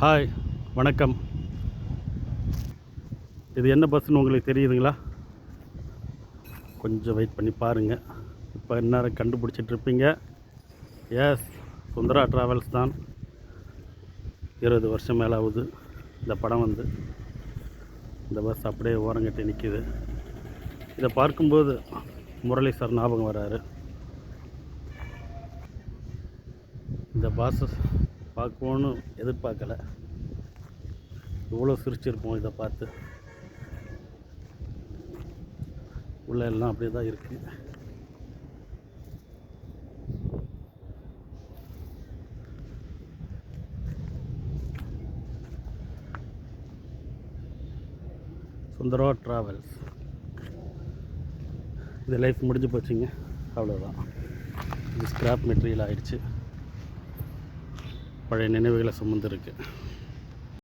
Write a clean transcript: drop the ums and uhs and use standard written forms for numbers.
Hi, வணக்கம். இது என்ன பஸ்ஸுன்னு உங்களுக்கு தெரியுதுங்களா? கொஞ்சம் வெயிட் பண்ணி பாருங்கள். இப்போ இந்நேரம் கண்டுபிடிச்சிட்ருப்பீங்க. எஸ், சுந்தரா ட்ராவல்ஸ் தான். 20 வருஷம் மேலே ஆகுது இந்த படம் வந்து. இந்த பஸ் அப்படியே ஓரங்கட்டி நிற்கிது. இதை பார்க்கும்போது முரளி சார் ஞாபகம் வராரு. இந்த பாஸை பார்க்கணுன்னு எதிர்பார்க்கல. இவ்வளோ சிரிச்சிருப்போம் இதை பார்த்து. உள்ள எல்லாம் அப்படியே தான் இருக்குது. சுந்தரா ட்ராவல்ஸ். இது லைஃப் முடிஞ்சு போச்சுங்க, அவ்வளோதான். இது ஸ்கிராப் மெட்டீரியல் ஆகிடுச்சு. பழைய நினைவுகளை சுமந்துருக்கு.